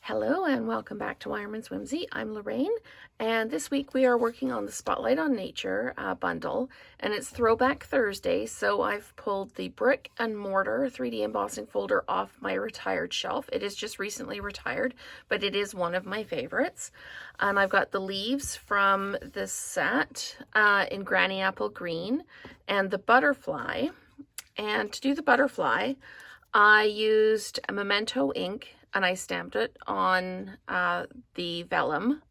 Hello and welcome back to Wireman's Whimsy. I'm Lorraine, and this week we are working on the Spotlight on Nature bundle, and it's Throwback Thursday, so I've pulled the Brick and Mortar 3D embossing folder off my retired shelf. It is just recently retired, but it is one of my favorites. And I've got the leaves from this set in Granny Apple Green and the butterfly. And to do the butterfly, I used a Memento ink and I stamped it on the vellum,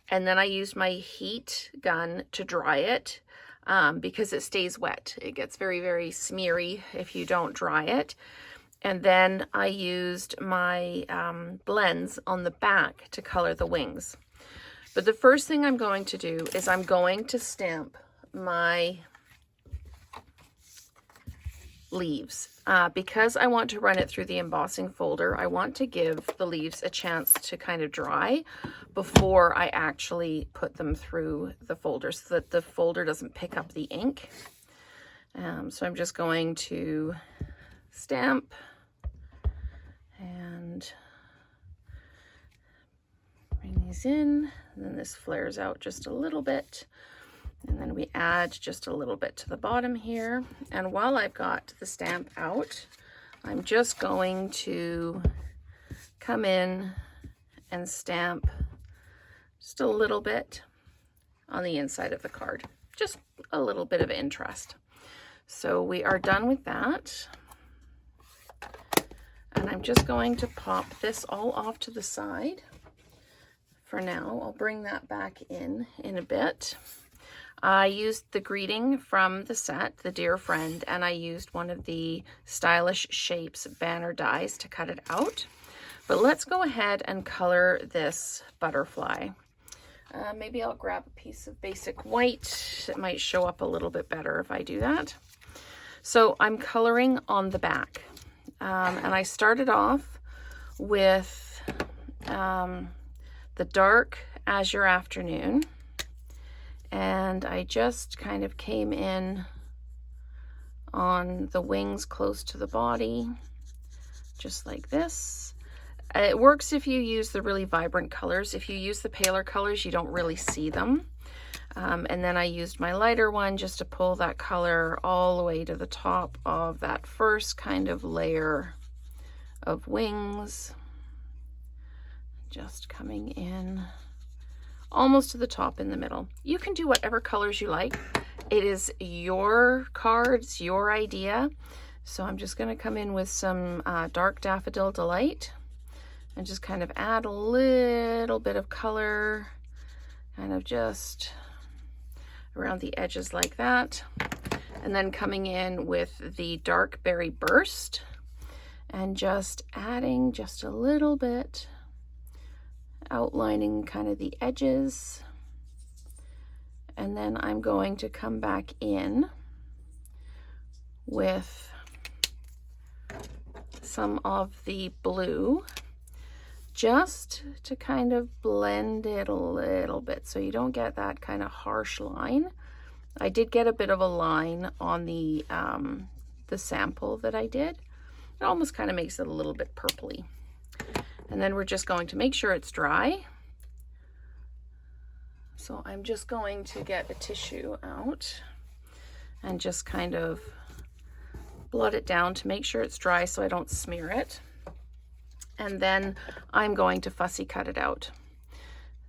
and then I used my heat gun to dry it because it stays wet. It gets very, very smeary if you don't dry it. And then I used my blends on the back to color the wings. But the first thing I'm going to do is I'm going to stamp my leaves. Because I want to run it through the embossing folder, I want to give the leaves a chance to kind of dry before I actually put them through the folder so that the folder doesn't pick up the ink. So I'm just going to stamp and bring these in, and then this flares out just a little bit. And then we add just a little bit to the bottom here. And while I've got the stamp out, I'm just going to come in and stamp just a little bit on the inside of the card. Just a little bit of interest. So we are done with that. And I'm just going to pop this all off to the side for now. I'll bring that back in a bit. I used the greeting from the set, the Dear Friend, and I used one of the Stylish Shapes banner dies to cut it out. But let's go ahead and color this butterfly. Maybe I'll grab a piece of basic white. It might show up a little bit better if I do that. So I'm coloring on the back. And I started off with the dark azure afternoon. And I just kind of came in on the wings close to the body, just like this. It works if you use the really vibrant colors. If you use the paler colors, you don't really see them. And then I used my lighter one just to pull that color all the way to the top of that first kind of layer of wings. Just coming in almost to the top in the middle. You can do whatever colors you like. It is your cards, your idea. So I'm just going to come in with some dark Daffodil Delight and just kind of add a little bit of color, kind of just around the edges like that. And then coming in with the dark Berry Burst and just adding just a little bit, outlining kind of the edges. And then I'm going to come back in with some of the blue just to kind of blend it a little bit so you don't get that kind of harsh line. I did get a bit of a line on the sample that I did. It almost kind of makes it a little bit purpley. And then we're just going to make sure it's dry. So I'm just going to get a tissue out and just kind of blot it down to make sure it's dry so I don't smear it. And then I'm going to fussy cut it out.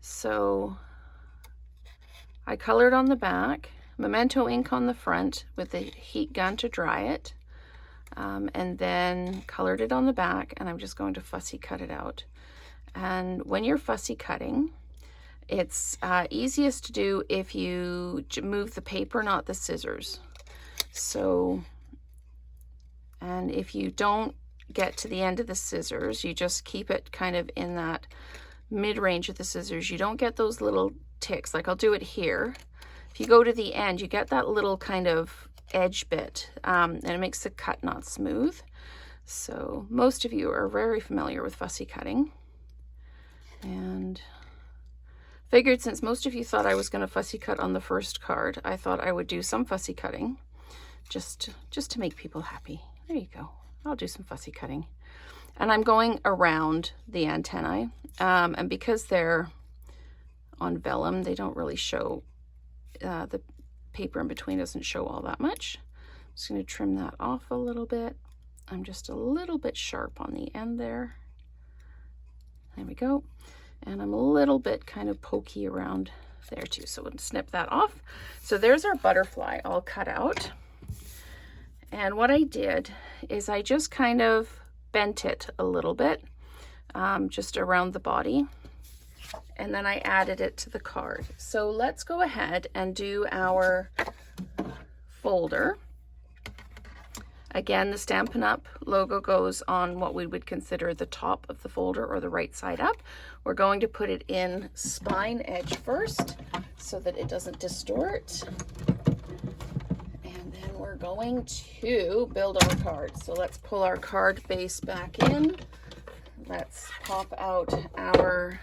So I colored on the back, Memento ink on the front with the heat gun to dry it. And then colored it on the back, and I'm just going to fussy cut it out. And when you're fussy cutting, it's easiest to do if you move the paper, not the scissors. So, and if you don't get to the end of the scissors, you just keep it kind of in that mid-range of the scissors. You don't get those little ticks, like I'll do it here. If you go to the end, you get that little kind of edge bit, and it makes the cut not smooth. So most of you are very familiar with fussy cutting, and figured since most of you thought I was going to fussy cut on the first card, I thought I would do some fussy cutting just to make people happy. There you go. I'll do some fussy cutting. And I'm going around the antennae. And because they're on vellum, they don't really show, the paper in between doesn't show all that much. I'm just going to trim that off a little bit. I'm just a little bit sharp on the end there. There we go. And I'm a little bit kind of pokey around there too, so we'll snip that off. So there's our butterfly all cut out. And what I did is I just kind of bent it a little bit, just around the body, and then I added it to the card. So let's go ahead and do our folder. Again, the Stampin' Up! Logo goes on what we would consider the top of the folder, or the right side up. We're going to put it in spine edge first so that it doesn't distort. And then we're going to build our card. So let's pull our card base back in. Let's pop out our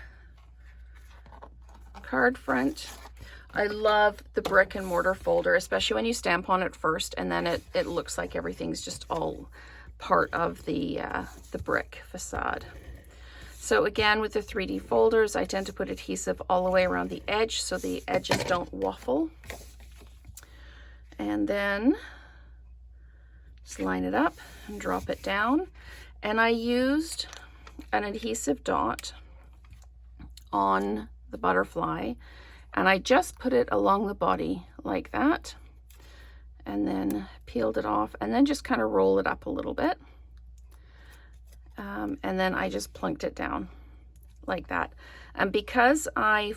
card front. I love the brick and mortar folder, especially when you stamp on it first, and then it looks like everything's just all part of the brick facade. So again, with the 3D folders, I tend to put adhesive all the way around the edge so the edges don't waffle. And then just line it up and drop it down. And I used an adhesive dot on the butterfly, and I just put it along the body like that, and then peeled it off, and then just kind of roll it up a little bit. And then I just plunked it down like that. And because I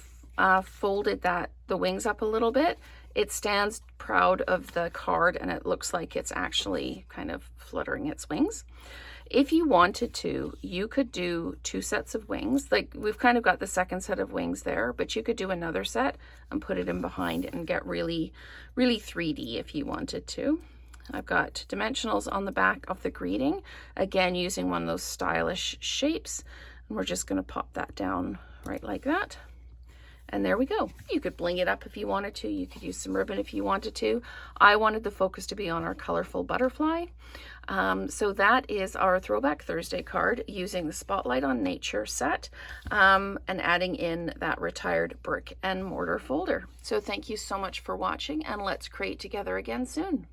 folded the wings up a little bit, it stands proud of the card, and it looks like it's actually kind of fluttering its wings. If you wanted to, you could do 2 sets of wings. Like, we've kind of got the second set of wings there, but you could do another set and put it in behind and get really, really 3D if you wanted to. I've got dimensionals on the back of the greeting, again using one of those stylish shapes, and we're just going to pop that down right like that. And there we go. You could bling it up if you wanted to. You could use some ribbon if you wanted to. I wanted the focus to be on our colorful butterfly. So that is our Throwback Thursday card using the Spotlight on Nature set, and adding in that retired brick and mortar folder. So thank you so much for watching, and let's create together again soon.